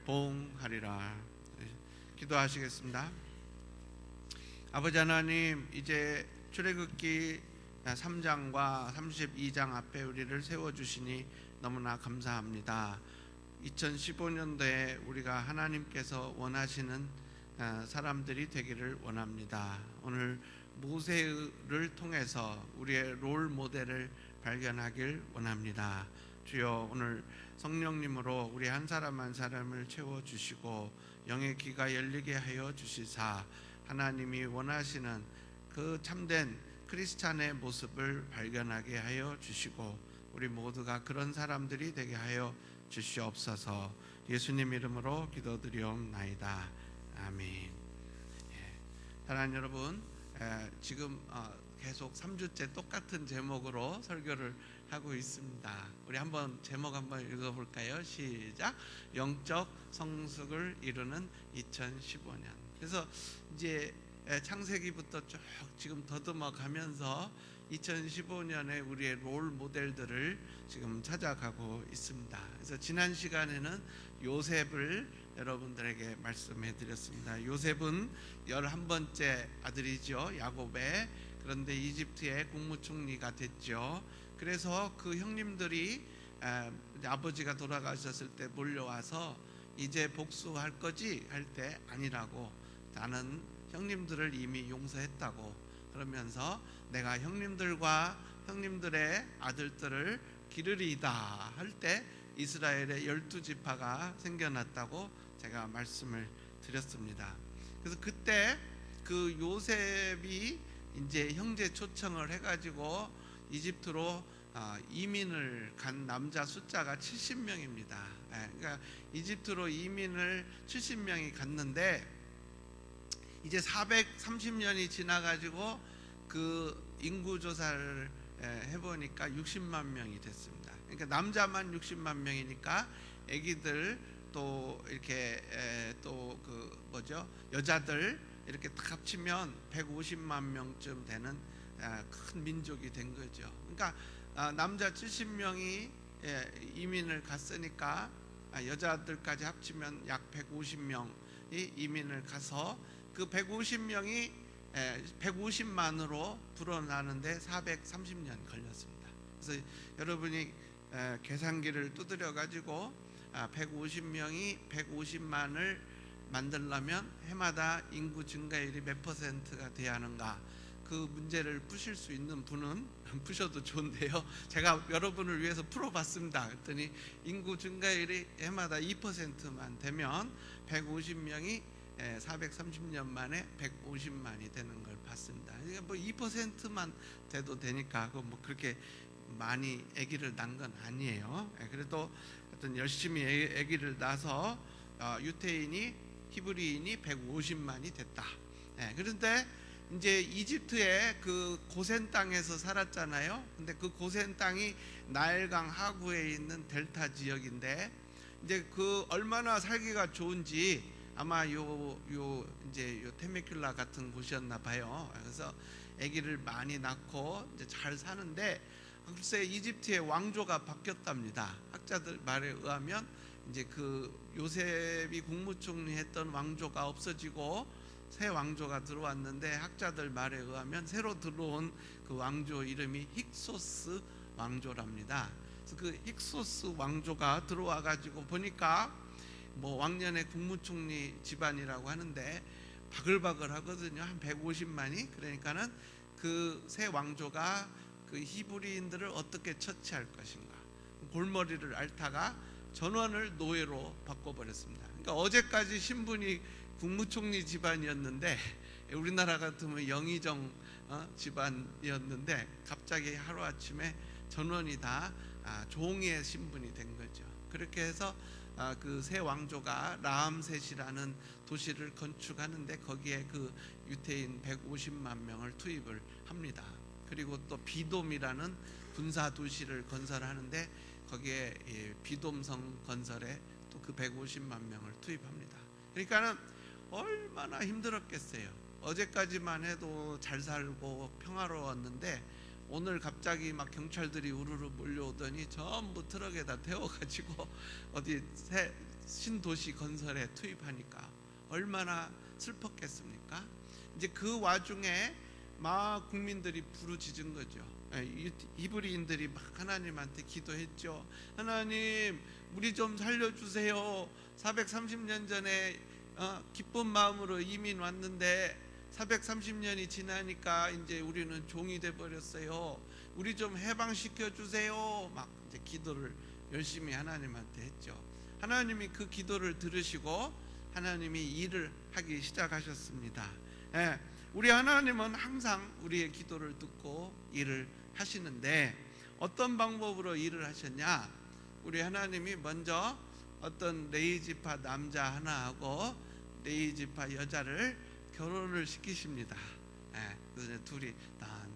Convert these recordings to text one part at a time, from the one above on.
보응하리라. 기도하시겠습니다. 아버지 하나님, 이제 출애굽기 3장과 32장 앞에 우리를 세워주시니 너무나 감사합니다. 2015년도에 우리가 하나님께서 원하시는 사람들이 되기를 원합니다. 오늘 모세를 통해서 우리의 롤 모델을 발견하길 원합니다. 주여, 오늘 성령님으로 우리 한 사람 한 사람을 채워주시고 영의 귀가 열리게 하여 주시사 하나님이 원하시는 그 참된 크리스찬의 모습을 발견하게 하여 주시고 우리 모두가 그런 사람들이 되게 하여 주시옵소서. 예수님 이름으로 기도드리옵나이다. 아멘. 사랑하는 여러분, 지금 계속 3주째 똑같은 제목으로 설교를 하고 있습니다. 우리 한번 제목 한번 읽어볼까요? 시작. 영적 성숙을 이루는 2015년. 그래서 이제 창세기부터 쭉 지금 더듬어 가면서 2015년에 우리의 롤 모델들을 지금 찾아가고 있습니다. 그래서 지난 시간에는 요셉을 여러분들에게 말씀해 드렸습니다. 요셉은 11번째 아들이죠, 야곱의. 그런데 이집트의 국무총리가 됐죠. 그래서 그 형님들이 아버지가 돌아가셨을 때 몰려와서 이제 복수할 거지 할 때 아니라고, 나는 형님들을 이미 용서했다고 그러면서 내가 형님들과 형님들의 아들들을 기르리이다 할 때 이스라엘의 12지파가 생겨났다고 제가 말씀을 드렸습니다. 그래서 그때 그 요셉이 이제 형제 초청을 해가지고 이집트로 이민을 간 남자 숫자가 70명입니다. 그러니까 이집트로 이민을 70명이 갔는데 이제 430년이 지나가지고 그 인구 조사를 해보니까 60만 명이 됐습니다. 그러니까 남자만 60만 명이니까 아기들 또 이렇게 또 그 뭐죠, 여자들 이렇게 다 합치면 150만 명쯤 되는 큰 민족이 된 거죠. 그러니까 남자 70명이 이민을 갔으니까 여자들까지 합치면 약 150명이 이민을 가서 그 150명이 150만으로 불어나는데 430년 걸렸습니다. 그래서 여러분이 계산기를 두드려 가지고 150명이 150만을 만들려면 해마다 인구 증가율이 몇 %가 돼야 하는가, 그 문제를 푸실 수 있는 분은 푸셔도 좋은데요, 제가 여러분을 위해서 풀어봤습니다. 그랬더니 인구 증가율이 해마다 2%만 되면 150명이 430년 만에 150만이 되는 걸 봤습니다. 그러니까 뭐 2%만 돼도 되니까 뭐 그렇게 많이 아기를 낳은 건 아니에요. 그래도 하여튼 열심히 아기를 낳아서 유태인이 히브리인이 150만이 됐다. 그런데 이제 이집트의 그 고센 땅에서 살았잖아요. 근데 그 고센 땅이 나일강 하구에 있는 델타 지역인데 이제 그 얼마나 살기가 좋은지 아마 이제 테메큘라 같은 곳이었나 봐요. 그래서 아기를 많이 낳고 이제 잘 사는데 글쎄 이집트의 왕조가 바뀌었답니다. 학자들 말에 의하면 이제 그 요셉이 국무총리 했던 왕조가 없어지고 새 왕조가 들어왔는데 학자들 말에 의하면 새로 들어온 그 왕조 이름이 힉소스 왕조랍니다. 그래서 그 힉소스 왕조가 들어와 가지고 보니까 뭐 왕년의 국무총리 집안이라고 하는데 바글바글 하거든요. 한 150만이. 그러니까는 그 새 왕조가 그 히브리인들을 어떻게 처치할 것인가, 골머리를 앓다가 전원을 노예로 바꿔버렸습니다. 그러니까 어제까지 신분이 국무총리 집안이었는데, 우리나라 같으면 영의정 집안이었는데 갑자기 하루아침에 전원이 다 종의 신분이 된 거죠. 그렇게 해서 그 새 왕조가 라암셋이라는 도시를 건축하는데 거기에 그 유태인 150만 명을 투입을 합니다. 그리고 또 비돔이라는 군사 도시를 건설하는데 거기에 비돔성 건설에 또 그 150만 명을 투입합니다. 그러니까는 얼마나 힘들었겠어요. 어제까지만 해도 잘 살고 평화로웠는데 오늘 갑자기 막 경찰들이 우르르 몰려오더니 전부 트럭에다 태워가지고 어디 신도시 건설에 투입하니까 얼마나 슬펐겠습니까? 이제 그 와중에 막 국민들이 부르짖은 거죠. 히브리인들이 막 하나님한테 기도했죠. 하나님, 우리 좀 살려주세요. 430년 전에 기쁜 마음으로 이민 왔는데 430년이 지나니까 이제 우리는 종이 돼 버렸어요. 우리 좀 해방시켜 주세요. 막 이제 기도를 열심히 하나님한테 했죠. 하나님이 그 기도를 들으시고 하나님이 일을 하기 시작하셨습니다. 우리 하나님은 항상 우리의 기도를 듣고 일을 하시는데 어떤 방법으로 일을 하셨냐? 우리 하나님이 먼저 어떤 레위지파 남자 하나하고 레위지파 여자를 결혼을 시키십니다. 그래서 둘이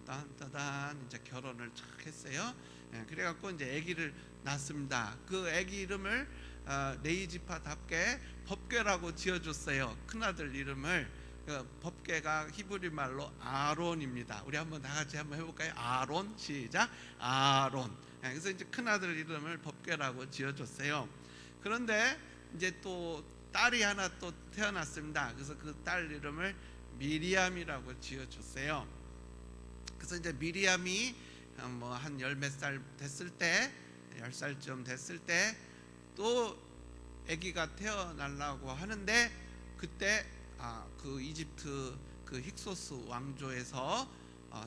딴딴따단 이제 결혼을 쫙 했어요. 그래갖고 이제 아기를 낳습니다. 그 아기 이름을 레위지파답게 법궤라고 지어줬어요. 큰아들 이름을. 법궤가 히브리 말로 아론입니다. 우리 한번 다 같이 한번 해볼까요? 아론, 시작. 아론. 그래서 이제 큰아들 이름을 법궤라고 지어줬어요. 그런데 이제 또 딸이 하나 또 태어났습니다. 그래서 그 딸 이름을 미리암이라고 지어줬어요. 그래서 이제 미리암이 뭐 한 열 몇 살 됐을 때, 10살쯤 됐을 때 또 아기가 태어나려고 하는데 그때 그 이집트 그 힉소스 왕조에서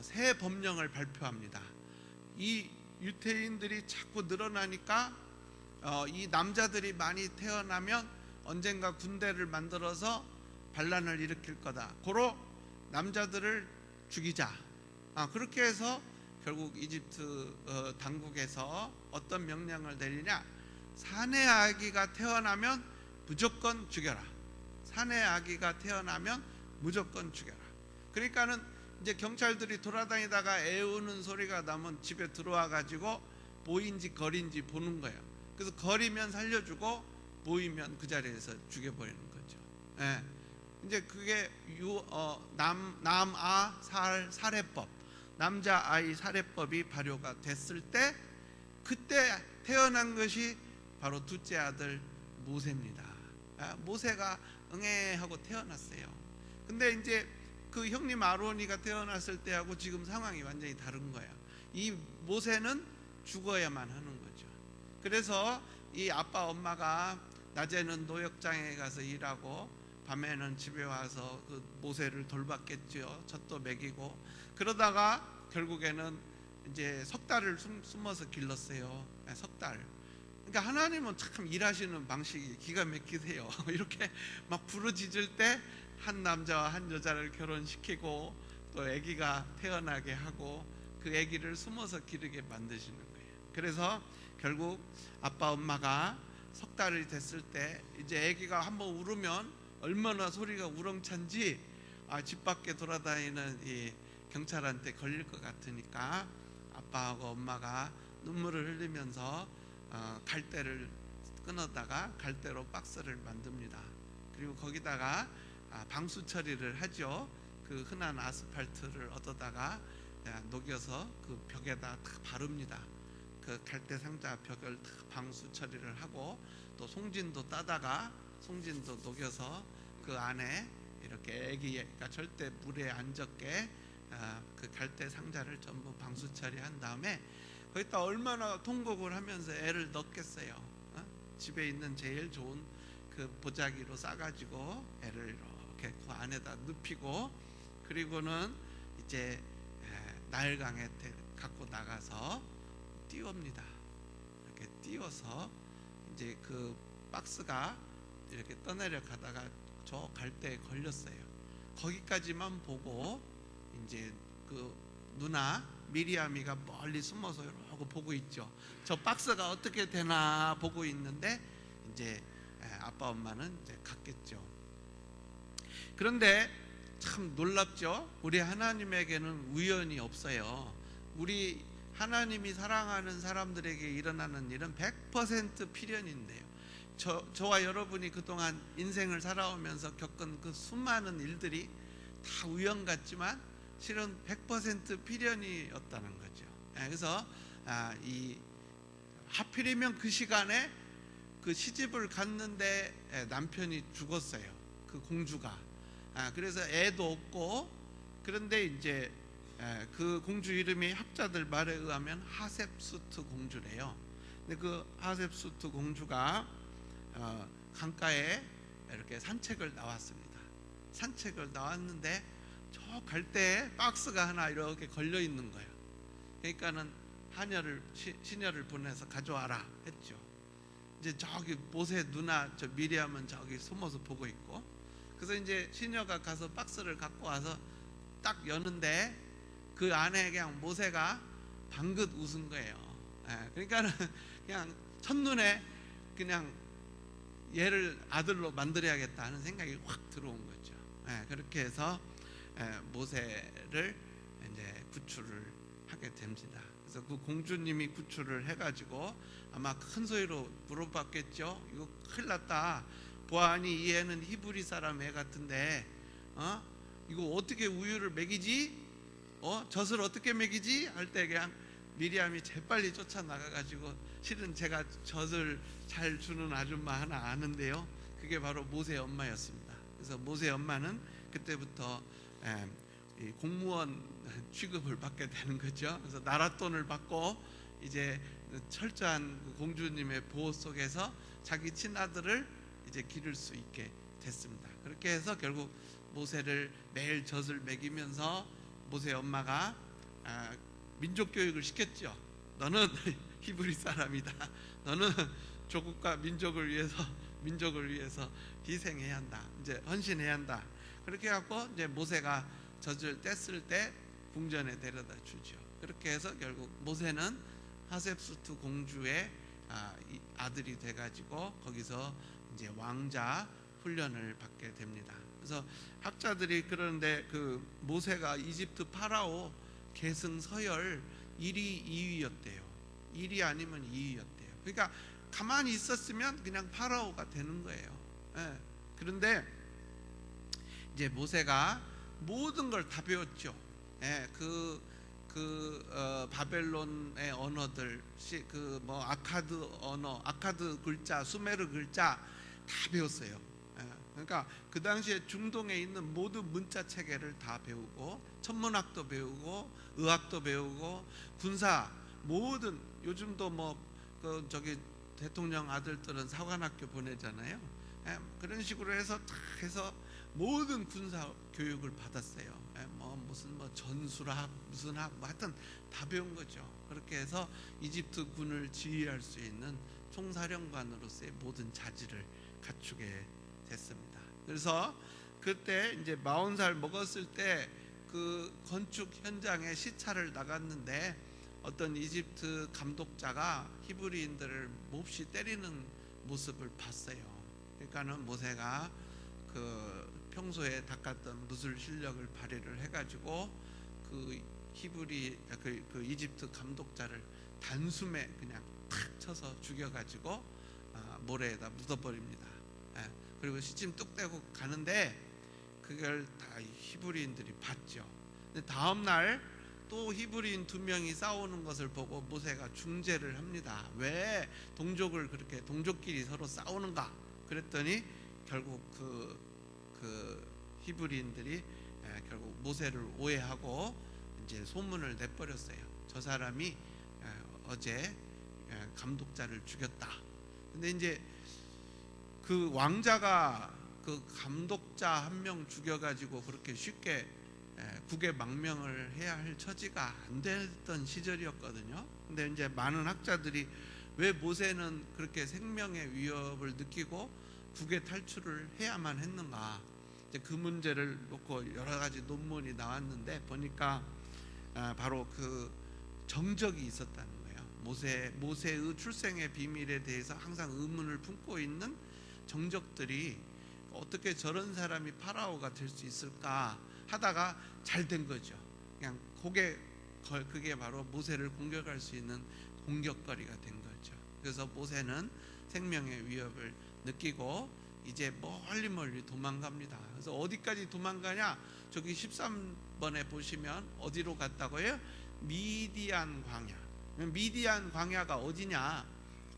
새 법령을 발표합니다. 이 유태인들이 자꾸 늘어나니까 이 남자들이 많이 태어나면 언젠가 군대를 만들어서 반란을 일으킬 거다. 고로 남자들을 죽이자. 그렇게 해서 결국 이집트 당국에서 어떤 명령을 내리냐? 사내 아기가 태어나면 무조건 죽여라. 사내 아기가 태어나면 무조건 죽여라. 그러니까는 이제 경찰들이 돌아다니다가 애우는 소리가 나면 집에 들어와 가지고 보인지 거린지 보는 거예요. 그래서 거리면 살려주고 보이면 그 자리에서 죽여버리는 거죠. 이제 그게 남아 살해법, 남자 아이 살해법이 발효가 됐을 때 그때 태어난 것이 바로 둘째 아들 모세입니다. 모세가 응애 하고 태어났어요. 근데 이제 그 형님 아론이가 태어났을 때하고 지금 상황이 완전히 다른 거예요. 이 모세는 죽어야만 하는 거죠. 그래서 이 아빠 엄마가 낮에는 노역장에 가서 일하고 밤에는 집에 와서 그 모세를 돌봤겠죠. 젖도 먹이고. 그러다가 결국에는 이제 석 달을 숨어서 길렀어요. 석 달. 그러니까 하나님은 참 일하시는 방식이 기가 막히세요. 이렇게 막 부르짖을 때 한 남자와 한 여자를 결혼시키고 또 아기가 태어나게 하고 그 아기를 숨어서 기르게 만드시는 거예요. 그래서 결국 아빠 엄마가 석 달이 됐을 때 이제 아기가 한번 울으면 얼마나 소리가 우렁찬지 집 밖에 돌아다니는 이 경찰한테 걸릴 것 같으니까 아빠하고 엄마가 눈물을 흘리면서 갈대를 끊어다가 갈대로 박스를 만듭니다. 그리고 거기다가 방수 처리를 하죠. 그 흔한 아스팔트를 얻어다가 녹여서 그 벽에다 탁 바릅니다. 그 갈대 상자 벽을 탁 방수 처리를 하고 또 송진도 따다가 송진도 녹여서 그 안에 이렇게 아기가 절대 물에 안 젖게 그 갈대 상자를 전부 방수 처리한 다음에 거기다 얼마나 통곡을 하면서 애를 넣겠어요. 집에 있는 제일 좋은 그 보자기로 싸가지고 애를 이렇게 그 안에다 눕히고 그리고는 이제 나일강에 갖고 나가서 띄웁니다. 이렇게 띄워서 이제 그 박스가 이렇게 떠내려 가다가 저 갈대에 걸렸어요. 거기까지만 보고 이제 그 누나 미리암이가 멀리 숨어서 이러고 보고 있죠. 저 박스가 어떻게 되나 보고 있는데 이제 아빠 엄마는 이제 갔겠죠. 그런데 참 놀랍죠. 우리 하나님에게는 우연이 없어요. 우리 하나님이 사랑하는 사람들에게 일어나는 일은 100% 필연인데요. 저와 여러분이 그동안 인생을 살아오면서 겪은 그 수많은 일들이 다 우연 같지만 실은 100% 필연이었다는 거죠. 그래서 이 하필이면 그 시간에 그 시집을 갔는데 남편이 죽었어요. 그 공주가. 그래서 애도 없고, 그런데 이제 그 공주 이름이 학자들 말에 의하면 하셉수트 공주래요. 근데 그 하셉수트 공주가 강가에 이렇게 산책을 나왔습니다. 산책을 나왔는데 저 갈 때 박스가 하나 이렇게 걸려 있는 거예요. 그러니까는 시녀를 보내서 가져와라 했죠. 이제 저기 모세 누나 저 미리암은 저기 숨어서 보고 있고, 그래서 이제 시녀가 가서 박스를 갖고 와서 딱 여는데 그 안에 그냥 모세가 방긋 웃은 거예요. 그러니까는 그냥 첫눈에 그냥 얘를 아들로 만들어야겠다 하는 생각이 확 들어온 거죠. 그렇게 해서 모세를 이제 구출을 하게 됩니다. 그래서 그 공주님이 구출을 해가지고 아마 큰 소리로 물어봤겠죠. 이거 큰일 났다. 보아하니 이 애는 히브리 사람 애 같은데, 이거 어떻게 우유를 먹이지? 젖을 어떻게 먹이지? 할 때 그냥 미리암이 재빨리 쫓아 나가가지고, 실은 제가 젖을 잘 주는 아줌마 하나 아는데요, 그게 바로 모세 엄마였습니다. 그래서 모세 엄마는 그때부터 공무원 취급을 받게 되는 거죠. 그래서 나랏돈을 받고 이제 철저한 공주님의 보호 속에서 자기 친아들을 이제 기를 수 있게 됐습니다. 그렇게 해서 결국 모세를 매일 젖을 먹이면서 모세 엄마가 민족 교육을 시켰죠. 너는 히브리 사람이다. 너는 조국과 민족을 위해서 희생해야 한다. 이제 헌신해야 한다. 그렇게 해갖고 이제 모세가 젖을 뗐을 때 궁전에 데려다 주죠. 그렇게 해서 결국 모세는 하셉수트 공주의 아들이 돼가지고 거기서 이제 왕자 훈련을 받게 됩니다. 그래서 학자들이 그러는데 그 모세가 이집트 파라오 계승 서열 1위, 2위였대요. 1위 아니면 2위였대요. 그러니까 가만히 있었으면 그냥 파라오가 되는 거예요. 그런데 이제 모세가 모든 걸 다 배웠죠. 바벨론의 언어들, 아카드 언어, 아카드 글자, 수메르 글자 다 배웠어요. 그러니까 그 당시에 중동에 있는 모든 문자 체계를 다 배우고, 천문학도 배우고, 의학도 배우고, 군사 모든, 요즘도 대통령 아들들은 사관학교 보내잖아요. 그런 식으로 해서 다 해서 모든 군사 교육을 받았어요. 무슨 전술학, 무슨 학, 하여튼 다 배운 거죠. 그렇게 해서 이집트 군을 지휘할 수 있는 총사령관으로서의 모든 자질을 갖추게 됐습니다. 그래서 그때 이제 40살 먹었을 때 그 건축 현장에 시찰을 나갔는데 어떤 이집트 감독자가 히브리인들을 몹시 때리는 모습을 봤어요. 그러니까는 모세가 그 평소에 닦았던 무술 실력을 발휘를 해가지고 그 이집트 감독자를 단숨에 그냥 탁 쳐서 죽여가지고 모래에다 묻어버립니다. 그리고 시침 뚝 떼고 가는데 그걸 다 히브리인들이 봤죠. 근데 다음 날 또 히브리인 2명이 싸우는 것을 보고 모세가 중재를 합니다. 왜 동족끼리 서로 싸우는가? 그랬더니 결국 그 히브리인들이 결국 모세를 오해하고 이제 소문을 내버렸어요. 저 사람이 어제 감독자를 죽였다. 근데 이제 그 왕자가 그 감독자 한 명 죽여가지고 그렇게 쉽게 국의 망명을 해야 할 처지가 안 됐던 시절이었거든요. 근데 이제 많은 학자들이 왜 모세는 그렇게 생명의 위협을 느끼고 국의 탈출을 해야만 했는가, 이제 그 문제를 놓고 여러 가지 논문이 나왔는데 보니까 바로 그 정적이 있었다는 거예요. 모세의 출생의 비밀에 대해서 항상 의문을 품고 있는 정적들이 어떻게 저런 사람이 파라오가 될 수 있을까 하다가 잘 된 거죠. 그냥 그게 바로 모세를 공격할 수 있는 공격거리가 된 거죠. 그래서 모세는 생명의 위협을 느끼고 이제 멀리 도망갑니다. 그래서 어디까지 도망가냐? 저기 13번에 보시면 어디로 갔다고요? 미디안 광야. 미디안 광야가 어디냐?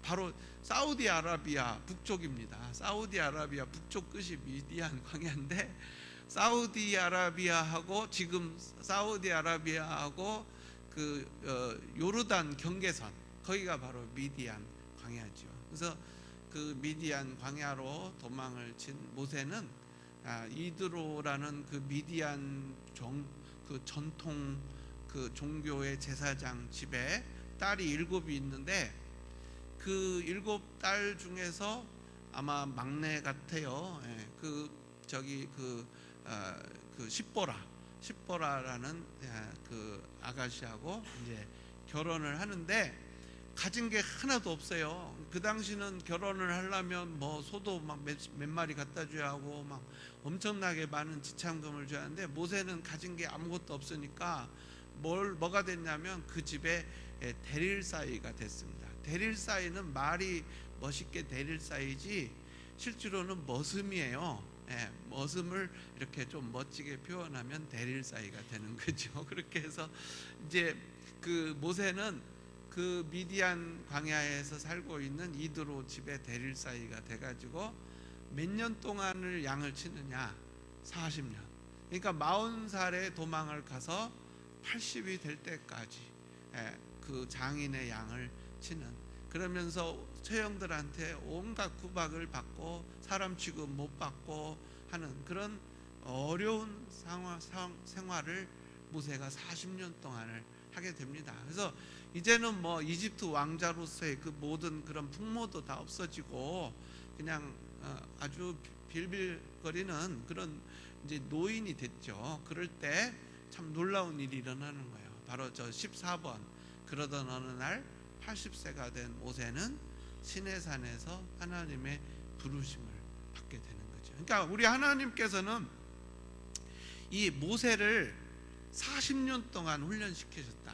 바로 사우디아라비아 북쪽입니다. 사우디아라비아 북쪽 끝이 미디안 광야인데, 사우디아라비아하고 지금 사우디아라비아하고 요르단 경계선, 거기가 바로 미디안 광야죠. 그래서 그 미디안 광야로 도망을 친 모세는 이드로라는 그 미디안 전통 종교의 제사장 집에 딸이 7이 있는데, 그 7딸 중에서 아마 막내 같아요. 십보라라는 그 아가씨하고 이제 결혼을 하는데, 가진 게 하나도 없어요. 그 당시는 결혼을 하려면 뭐 소도 막 몇 마리 갖다 줘야 하고 막 엄청나게 많은 지참금을 줘야 하는데, 모세는 가진 게 아무것도 없으니까 뭐가 됐냐면 그 집에 데릴사이가 됐습니다. 데릴사이는 말이 멋있게 데릴사이지 실제로는 머슴이에요. 머슴을 이렇게 좀 멋지게 표현하면 데릴사이가 되는 거죠. 그렇게 해서 이제 그 모세는 그 미디안 광야에서 살고 있는 이드로 집에 데릴사이가 돼가지고 몇 년 동안을 양을 치느냐? 40년. 그러니까 40살에 도망을 가서 80이 될 때까지 그 장인의 양을 치는, 그러면서 처형들한테 온갖 구박을 받고 사람 취급 못 받고 하는 그런 어려운 생활을 모세가 40년 동안을 하게 됩니다. 그래서 이제는 뭐 이집트 왕자로서의 그 모든 그런 풍모도 다 없어지고 그냥 아주 빌빌거리는 그런 이제 노인이 됐죠. 그럴 때 참 놀라운 일이 일어나는 거예요. 바로 저 14번, 그러던 어느 날 80세가 된 모세는 시내산에서 하나님의 부르심을 받게 되는 거죠. 그러니까 우리 하나님께서는 이 모세를 40년 동안 훈련시키셨다.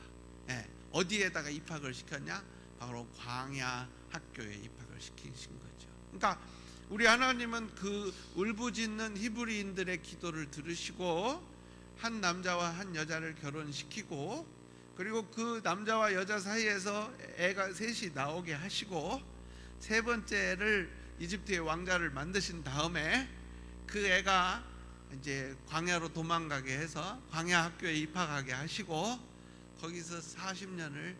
어디에다가 입학을 시켰냐? 바로 광야 학교에 입학을 시키신 거죠. 그러니까 우리 하나님은 그 울부짖는 히브리인들의 기도를 들으시고 한 남자와 한 여자를 결혼시키고, 그리고 그 남자와 여자 사이에서 애가 셋이 나오게 하시고, 세 번째를 이집트의 왕자를 만드신 다음에 그 애가 이제 광야로 도망가게 해서 광야 학교에 입학하게 하시고, 거기서 40년을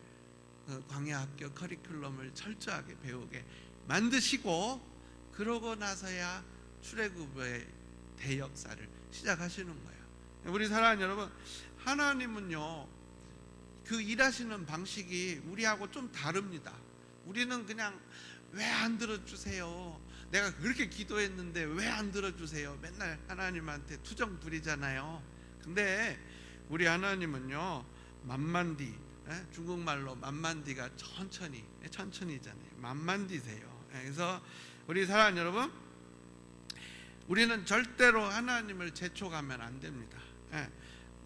그 광야 학교 커리큘럼을 철저하게 배우게 만드시고, 그러고 나서야 출애굽의 대역사를 시작하시는 거예요. 우리 사랑하는 여러분, 하나님은요 그 일하시는 방식이 우리하고 좀 다릅니다. 우리는 그냥 왜 안 들어주세요? 내가 그렇게 기도했는데 왜 안 들어주세요? 맨날 하나님한테 투정 부리잖아요. 근데 우리 하나님은요 만만디, 중국말로 만만디가 천천히잖아요. 만만디세요. 그래서 우리 사랑하는 여러분, 우리는 절대로 하나님을 재촉하면 안 됩니다.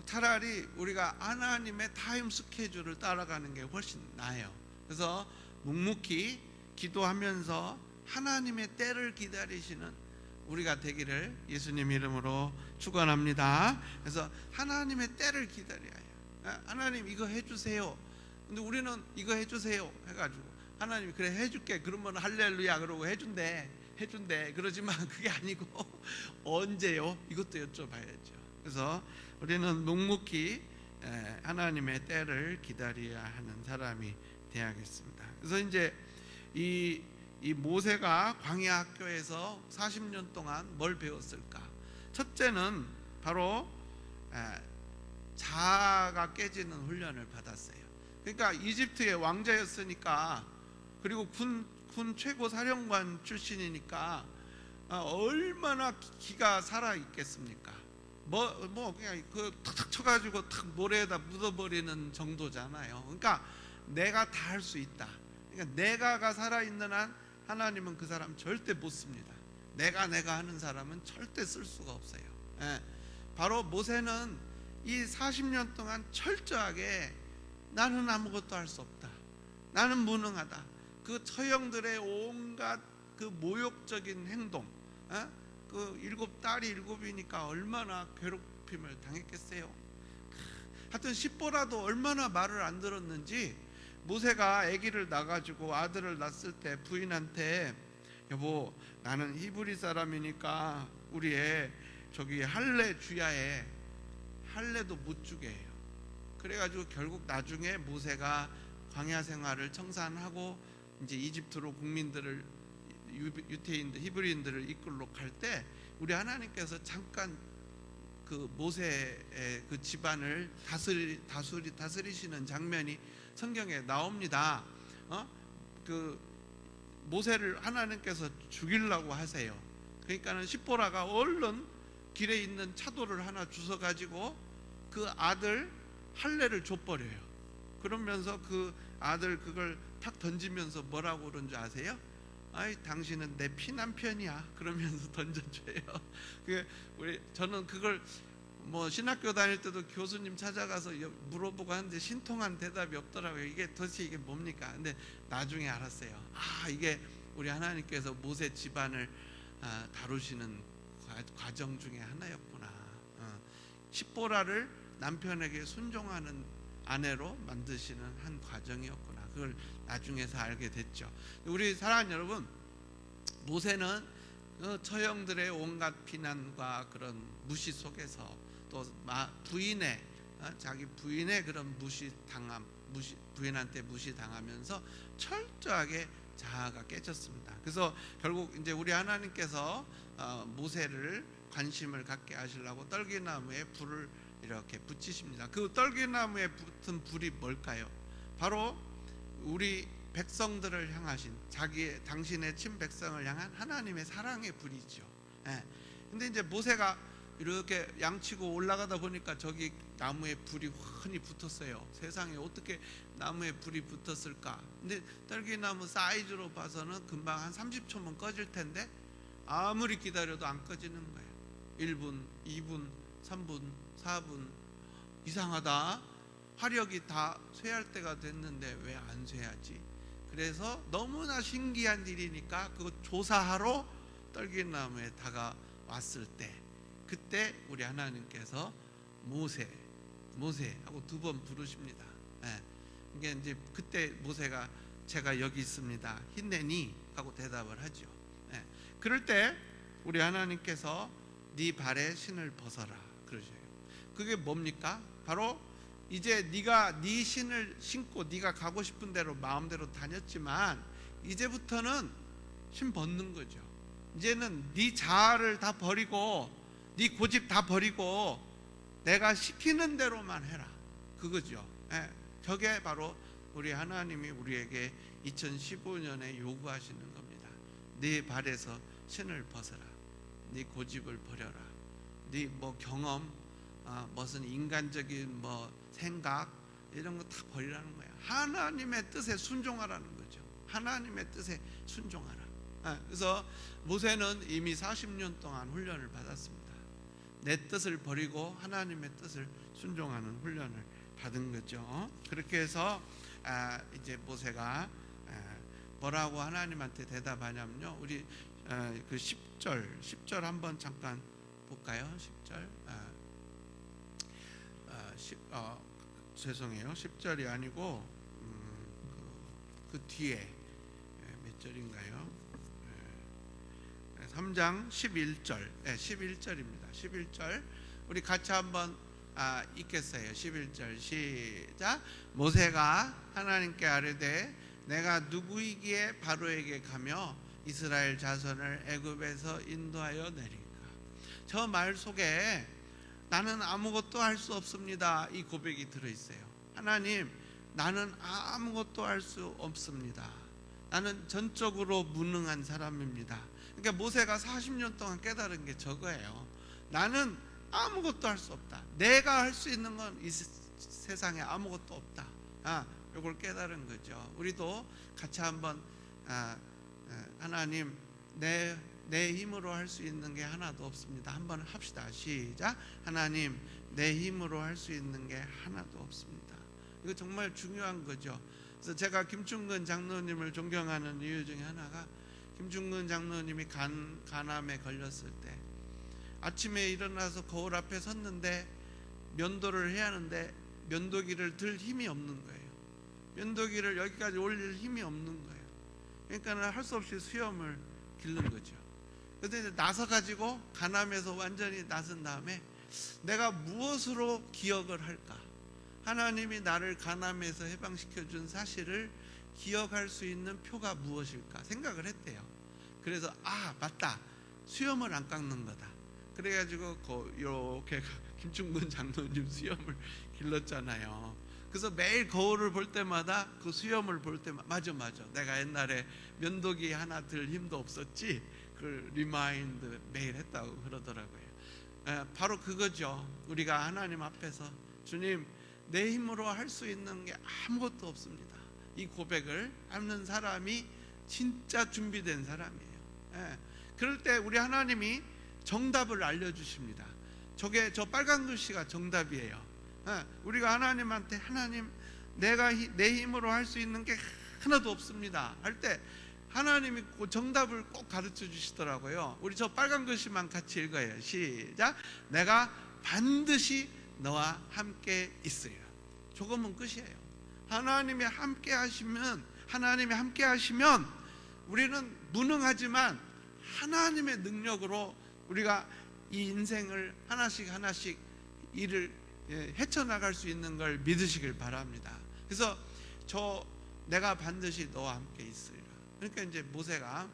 차라리 우리가 하나님의 타임 스케줄을 따라가는 게 훨씬 나아요. 그래서 묵묵히 기도하면서 하나님의 때를 기다리시는 우리가 되기를 예수님 이름으로 축원합니다. 그래서 하나님의 때를 기다려야 해요. 하나님 이거 해주세요. 근데 우리는 이거 해주세요 해가지고 하나님이 그래 해줄게 그러면 할렐루야 그러고 해준대 그러지만 그게 아니고 언제요? 이것도 여쭤봐야죠. 그래서 우리는 묵묵히 하나님의 때를 기다려야 하는 사람이 되어야겠습니다. 그래서 이제 이 모세가 광야 학교에서 40년 동안 뭘 배웠을까? 첫째는 바로 자아가 깨지는 훈련을 받았어요. 그러니까 이집트의 왕자였으니까, 그리고 군 최고 사령관 출신이니까 얼마나 기가 살아 있겠습니까? 뭐 그냥 탁탁 쳐가지고 탁 모래에다 묻어버리는 정도잖아요. 그러니까 내가 다 할 수 있다. 그러니까 내가가 살아있는 한 하나님은 그 사람 절대 못 씁니다. 내가 하는 사람은 절대 쓸 수가 없어요. 바로 모세는 이 40년 동안 철저하게 나는 아무것도 할 수 없다. 나는 무능하다. 그 처형들의 온갖 그 모욕적인 행동, 그 7딸이 7이니까 얼마나 괴롭힘을 당했겠어요. 하여튼 십보라도 얼마나 말을 안 들었는지 모세가 아기를 낳아가지고 아들을 낳았을 때 부인한테 여보 나는 히브리 사람이니까 우리 애 저기 할례 주야에 할례도 못 주게 해요. 그래가지고 결국 나중에 모세가 광야 생활을 청산하고 이제 이집트로 국민들을 유태인들 히브리인들을 이끌러 갈 때 우리 하나님께서 잠깐 그 모세의 그 집안을 다스리시는 장면이 성경에 나옵니다. 그 모세를 하나님께서 죽이려고 하세요. 그러니까는 십보라가 얼른 길에 있는 차돌을 하나 주워 가지고 그 아들 할례를 줘버려요. 그러면서 그 아들 그걸 탁 던지면서 뭐라고 그런 줄 아세요? 아이 당신은 내 피남편이야 그러면서 던져줘요. 저는 그걸 뭐 신학교 다닐 때도 교수님 찾아가서 물어보고 하는데 신통한 대답이 없더라고요. 이게 도대체 이게 뭡니까? 근데 나중에 알았어요. 이게 우리 하나님께서 모세 집안을 다루시는 과정 중에 하나였구나. 십보라를 남편에게 순종하는 아내로 만드시는 한 과정이었구나. 그걸 나중에서 알게 됐죠. 우리 사랑하는 여러분, 모세는 처형들의 온갖 비난과 그런 무시 속에서 또 자기 부인의 그런 부인한테 무시당하면서 철저하게 자아가 깨졌습니다. 그래서 결국 이제 우리 하나님께서 모세를 관심을 갖게 하시려고 떨기나무에 불을 이렇게 붙이십니다. 그 떨기나무에 붙은 불이 뭘까요? 바로 우리 백성들을 향하신 당신의 친백성을 향한 하나님의 사랑의 불이죠. 근데 이제 모세가 이렇게 양치고 올라가다 보니까 저기 나무에 불이 훤히 붙었어요. 세상에 어떻게 나무에 불이 붙었을까? 근데 떨기나무 사이즈로 봐서는 금방 한 30초면 꺼질 텐데 아무리 기다려도 안 꺼지는 거예요. 1분, 2분, 3분, 4분. 이상하다. 화력이 다 쇠할 때가 됐는데 왜 안 쇠하지? 그래서 너무나 신기한 일이니까 그거 조사하러 떨기나무에 다가왔을 때 그때 우리 하나님께서 모세 하고 2번 부르십니다. 이게 이제 그때 모세가 제가 여기 있습니다. 힘내니 하고 대답을 하죠. 그럴 때 우리 하나님께서 네 발에 신을 벗어라 그러셔요. 그게 뭡니까? 바로 이제 네가 네 신을 신고 네가 가고 싶은 대로 마음대로 다녔지만 이제부터는 신 벗는 거죠. 이제는 네 자아를 다 버리고 네 고집 다 버리고 내가 시키는 대로만 해라 그거죠. 저게 바로 우리 하나님이 우리에게 2015년에 요구하시는 겁니다. 네 발에서 신을 벗어라. 네 고집을 버려라. 네 뭐 경험 무슨 인간적인 생각 이런 거 다 버리라는 거야. 하나님의 뜻에 순종하라는 거죠. 하나님의 뜻에 순종하라. 그래서 모세는 이미 40년 동안 훈련을 받았습니다. 내 뜻을 버리고 하나님의 뜻을 순종하는 훈련을 받은 거죠. 그렇게 해서 이제 모세가 뭐라고 하나님한테 대답하냐면요. 우리 그 10절 한번 잠깐 볼까요? 10절. 죄송해요. 10절이 아니고 그 뒤에 몇 절인가요? 3장 11절. 11절입니다. 11절. 우리 같이 한번 읽겠어요. 11절 시작. 모세가 하나님께 아뢰되 내가 누구이기에 바로에게 가며 이스라엘 자손을 애굽에서 인도하여 내릴까? 저 말 속에 나는 아무것도 할 수 없습니다. 이 고백이 들어있어요. 하나님, 나는 아무것도 할 수 없습니다. 나는 전적으로 무능한 사람입니다. 그러니까 모세가 40년 동안 깨달은 게 저거예요. 나는 아무것도 할 수 없다. 내가 할 수 있는 건 이 세상에 아무것도 없다. 이걸 깨달은 거죠. 우리도 같이 한번 하나님, 내 힘으로 할 수 있는 게 하나도 없습니다. 한번 합시다. 시작. 하나님, 내 힘으로 할 수 있는 게 하나도 없습니다. 이거 정말 중요한 거죠. 그래서 제가 김충근 장로님을 존경하는 이유 중에 하나가 김충근 장로님이 간암에 걸렸을 때 아침에 일어나서 거울 앞에 섰는데 면도를 해야 하는데 면도기를 들 힘이 없는 거예요. 면도기를 여기까지 올릴 힘이 없는 거예요. 그러니까 할 수 없이 수염을 기른 거죠. 근데 이제 나서 가지고 간암에서 완전히 나선 다음에 내가 무엇으로 기억을 할까? 하나님이 나를 간암에서 해방시켜 준 사실을 기억할 수 있는 표가 무엇일까 생각을 했대요. 그래서 맞다, 수염을 안 깎는 거다. 그래가지고 이렇게 김충근 장로님 수염을 길렀잖아요. 그래서 매일 거울을 볼 때마다 그 수염을 볼 때마다 맞아 내가 옛날에 면도기 하나 들 힘도 없었지, 그 리마인드 매일 했다고 그러더라고요. 바로 그거죠. 우리가 하나님 앞에서 주님, 내 힘으로 할 수 있는 게 아무것도 없습니다, 이 고백을 하는 사람이 진짜 준비된 사람이에요. 그럴 때 우리 하나님이 정답을 알려주십니다. 저 빨간 글씨가 정답이에요. 우리가 하나님한테 하나님, 내가 내 힘으로 할 수 있는 게 하나도 없습니다 할 때 하나님이 그 정답을 꼭 가르쳐 주시더라고요. 우리 저 빨간 글씨만 같이 읽어요. 시작. 내가 반드시 너와 함께 있으리라. 조금은 끝이에요. 하나님이 함께 하시면 우리는 무능하지만 하나님의 능력으로 우리가 이 인생을 하나씩 일을 헤쳐나갈 수 있는 걸 믿으시길 바랍니다. 그래서 내가 반드시 너와 함께 있으리라. 그러니까 이제 모세가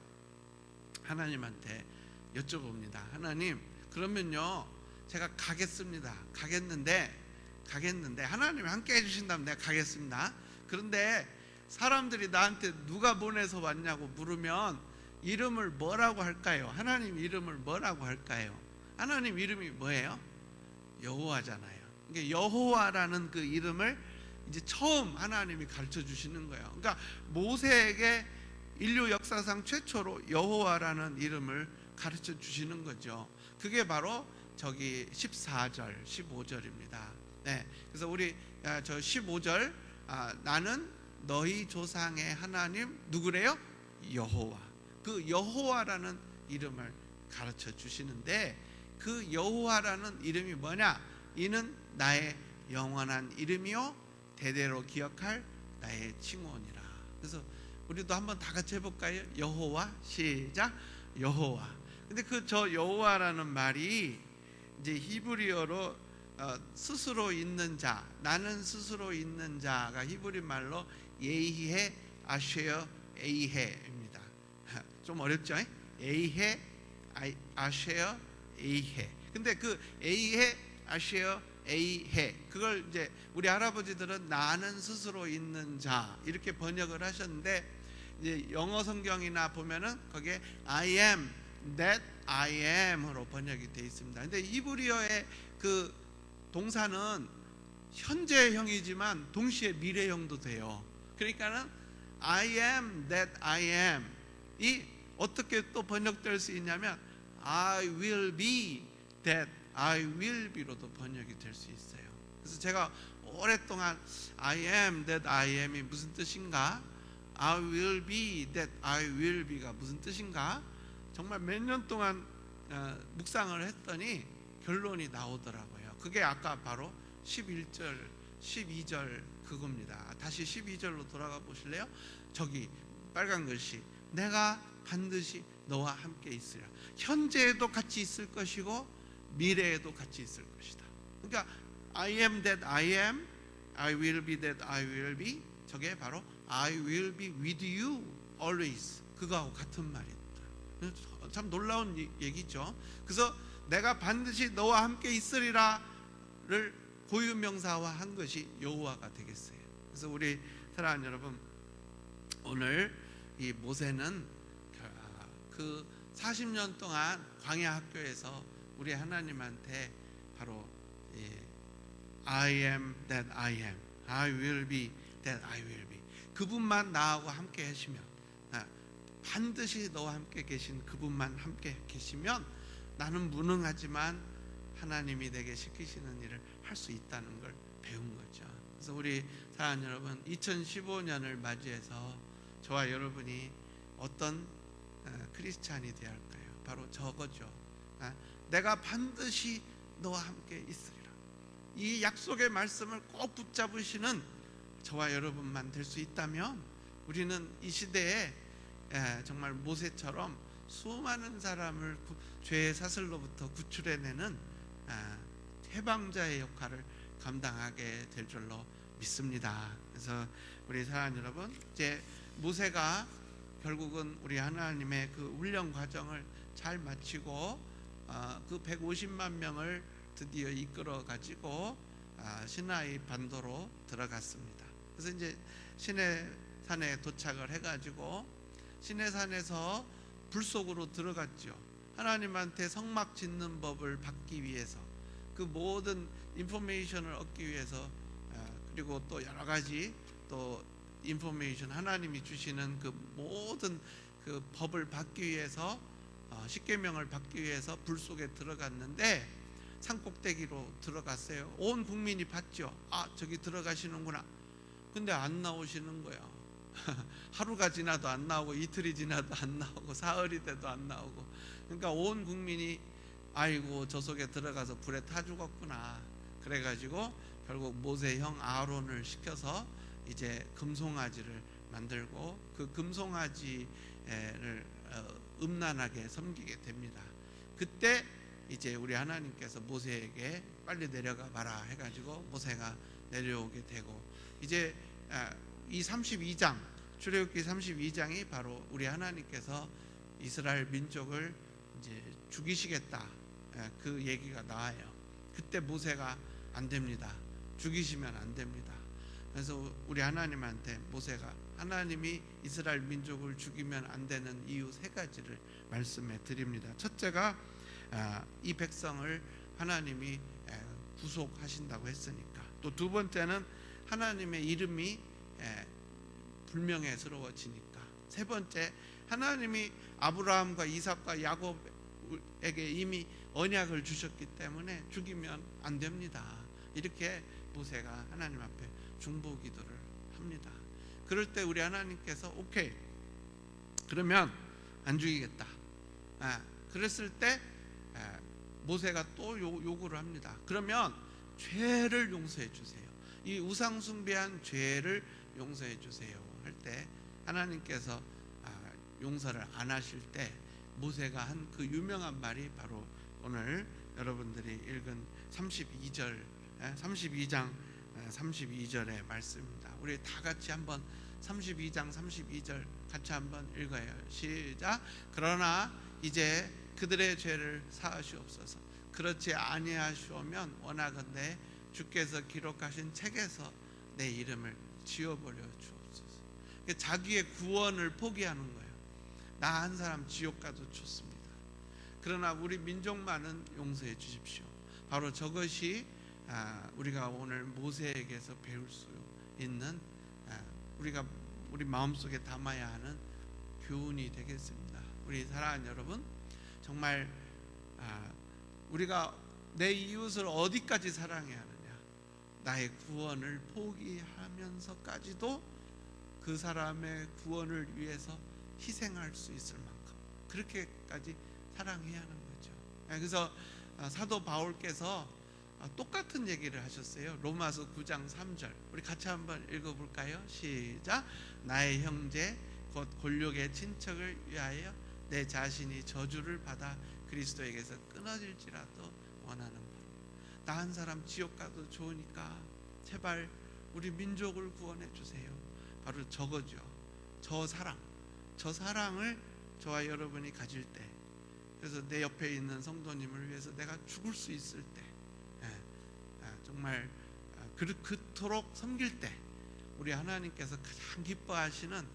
하나님한테 여쭤봅니다. 하나님, 그러면요 제가 가겠는데 하나님이 함께 해주신다면 내가 가겠습니다. 그런데 사람들이 나한테 누가 보내서 왔냐고 물으면 이름을 뭐라고 할까요? 하나님 이름을 뭐라고 할까요? 하나님 이름이 뭐예요? 여호와잖아요. 그러니까 여호와라는 그 이름을 이제 처음 하나님이 가르쳐 주시는 거예요. 그러니까 모세에게 인류 역사상 최초로 여호와라는 이름을 가르쳐 주시는 거죠. 그게 바로 저기 14절, 15절입니다. 그래서 우리 저 15절, 나는 너희 조상의 하나님 누구래요? 여호와. 그 여호와라는 이름을 가르쳐 주시는데, 그 여호와라는 이름이 뭐냐? 이는 나의 영원한 이름이요 대대로 기억할 나의 칭호니라. 그래서 우리도 한번 다 같이 해볼까요? 여호와. 시작. 여호와. 근데 저 여호와라는 말이 이제 히브리어로 스스로 있는 자, 나는 스스로 있는 자가 히브리 말로 예히해 아쉐어 에이해입니다. 좀 어렵죠? 에이해 아쉐어 에이해. 근데 그 에이해 아쉐어 에이해, 그걸 이제 우리 할아버지들은 나는 스스로 있는 자 이렇게 번역을 하셨는데, 이제 영어 성경이나 보면은 거기에 I am that I am으로 번역이 되어 있습니다. 근데 히브리어의 그 동사는 현재형이지만 동시에 미래형도 돼요. 그러니까는 I am that I am 이 어떻게 또 번역될 수 있냐면 I will be that I will be로도 번역이 될 수 있어요. 그래서 제가 오랫동안 I am that I am이 무슨 뜻인가, I will be that I will be가 무슨 뜻인가, 정말 몇 년 동안 묵상을 했더니 결론이 나오더라고요. 그게 아까 바로 11절, 12절 그겁니다. 다시 12절로 돌아가 보실래요? 저기 빨간 글씨, 내가 반드시 너와 함께 있으리라. 현재에도 같이 있을 것이고 미래에도 같이 있을 것이다. 그러니까 I am that I am, I will be that I will be, 저게 바로 I will be with you always, 그거하고 같은 말입니다. 참 놀라운 얘기죠. 그래서 내가 반드시 너와 함께 있으리라를 고유명사화 한 것이 여호와가 되겠어요. 그래서 우리 사랑하는 여러분, 오늘 이 모세는 그 40년 동안 광야 학교에서 우리 하나님한테 바로 I am that I am, I will be that I will be, 그분만 나하고 함께 하시면, 반드시 너와 함께 계신 그분만 함께 계시면 나는 무능하지만 하나님이 내게 시키시는 일을 할 수 있다는 걸 배운 거죠. 그래서 우리 사랑하는 여러분, 2015년을 맞이해서 저와 여러분이 어떤 크리스찬이 되어야 할까요? 바로 저거죠. 내가 반드시 너와 함께 있으리라. 이 약속의 말씀을 꼭 붙잡으시는 저와 여러분만 될 수 있다면 우리는 이 시대에 정말 모세처럼 수많은 사람을 죄의 사슬로부터 구출해내는 해방자의 역할을 감당하게 될 줄로 믿습니다. 그래서 우리 사랑하는 여러분, 이제 모세가 결국은 우리 하나님의 그 훈련 과정을 잘 마치고 그 150만 명을 드디어 이끌어 가지고 시나이 반도로 들어갔습니다. 그래서 이제 시내 산에 도착을 해가지고 시내 산에서 불 속으로 들어갔죠. 하나님한테 성막 짓는 법을 받기 위해서, 그 모든 인포메이션을 얻기 위해서, 그리고 또 여러 가지 또 인포메이션, 하나님이 주시는 그 모든 그 법을 받기 위해서, 십계명을 받기 위해서 불 속에 들어갔는데 산꼭대기로 들어갔어요. 온 국민이 봤죠. 저기 들어가시는구나. 근데 안 나오시는 거예요. 하루가 지나도 안 나오고, 이틀이 지나도 안 나오고, 사흘이 돼도 안 나오고. 그러니까 온 국민이 아이고 저 속에 들어가서 불에 타 죽었구나. 그래가지고 결국 모세 형 아론을 시켜서 이제 금송아지를 만들고 그 금송아지를 음란하게 섬기게 됩니다. 그때 이제 우리 하나님께서 모세에게 빨리 내려가 봐라 해가지고 모세가 내려오게 되고, 이제 이 32장, 출애굽기 32장이 바로 우리 하나님께서 이스라엘 민족을 이제 죽이시겠다, 그 얘기가 나와요. 그때 모세가 안 됩니다. 죽이시면 안 됩니다. 그래서 우리 하나님한테 모세가 하나님이 이스라엘 민족을 죽이면 안 되는 이유 3가지를 말씀해 드립니다. 첫째가 이 백성을 하나님이 구속하신다고 했으니까. 또 두 번째는 하나님의 이름이 불명예스러워지니까. 세 번째, 하나님이 아브라함과 이삭과 야곱에게 이미 언약을 주셨기 때문에 죽이면 안 됩니다. 이렇게 모세가 하나님 앞에 중보기도를 합니다. 그럴 때 우리 하나님께서 오케이, 그러면 안 죽이겠다. 그랬을 때 모세가 또 요구를 합니다. 그러면 죄를 용서해 주세요. 이 우상 숭배한 죄를 용서해 주세요 할 때 하나님께서 용서를 안 하실 때 모세가 한 그 유명한 말이 바로 오늘 여러분들이 읽은 32장 32절의 말씀입니다. 우리 다 같이 한번 32장 32절 같이 한번 읽어요. 시작. 그러나 이제 그들의 죄를 사하시옵소서. 그렇지 아니하시오면 원하건대 주께서 기록하신 책에서 내 이름을 지워버려 주옵소서. 자기의 구원을 포기하는 거예요. 나 한 사람 지옥 가도 좋습니다. 그러나 우리 민족만은 용서해 주십시오. 바로 저것이 우리가 오늘 모세에게서 배울 수 있는, 우리가 우리 마음속에 담아야 하는 교훈이 되겠습니다. 우리 사랑하는 여러분, 정말 우리가 내 이웃을 어디까지 사랑해야 하느냐, 나의 구원을 포기하면서까지도 그 사람의 구원을 위해서 희생할 수 있을 만큼 그렇게까지 사랑해야 하는 거죠. 그래서 사도 바울께서 똑같은 얘기를 하셨어요. 로마서 9장 3절 우리 같이 한번 읽어볼까요? 시작. 나의 형제 곧 골욕의 친척을 위하여 내 자신이 저주를 받아 그리스도에게서 끊어질지라도 원하는 바로. 나 한 사람 지옥 가도 좋으니까 제발 우리 민족을 구원해 주세요. 바로 저거죠. 저 사랑을 저와 여러분이 가질 때, 그래서 내 옆에 있는 성도님을 위해서 내가 죽을 수 있을 때, 정말 그토록 섬길 때 우리 하나님께서 가장 기뻐하시는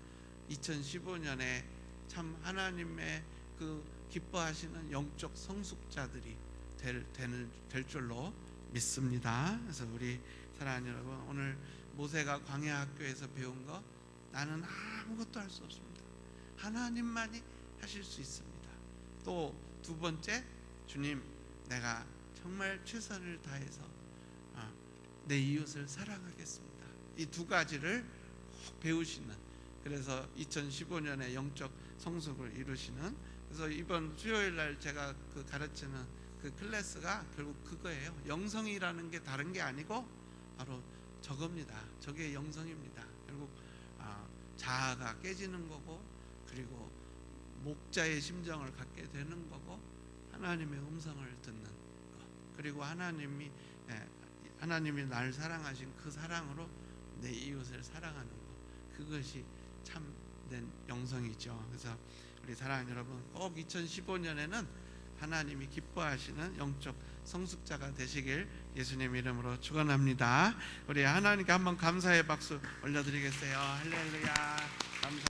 2015년에 참 하나님의 그 기뻐하시는 영적 성숙자들이 될 줄로 믿습니다. 그래서 우리 사랑하는 여러분, 오늘 모세가 광야 학교에서 배운 거, 나는 아무것도 할 수 없습니다. 하나님만이 하실 수 있습니다. 또 두 번째, 주님, 내가 정말 최선을 다해서 내 이웃을 사랑하겠습니다. 이 두 가지를 꼭 배우시는, 그래서 2015년에 영적 성숙을 이루시는, 그래서 이번 수요일 날 제가 그 가르치는 그 클래스가 결국 그거예요. 영성이라는 게 다른 게 아니고 바로 저겁니다. 저게 영성입니다. 결국 자아가 깨지는 거고, 그리고 목자의 심정을 갖게 되는 거고, 하나님의 음성을 듣는 것, 그리고 하나님이 날 사랑하신 그 사랑으로 내 이웃을 사랑하는 것, 그것이 참된 영성이죠. 그래서 우리 사랑하는 여러분, 꼭 2015년에는 하나님이 기뻐하시는 영적 성숙자가 되시길 예수님 이름으로 축원합니다. 우리 하나님께 한번 감사의 박수 올려드리겠어요. 할렐루야.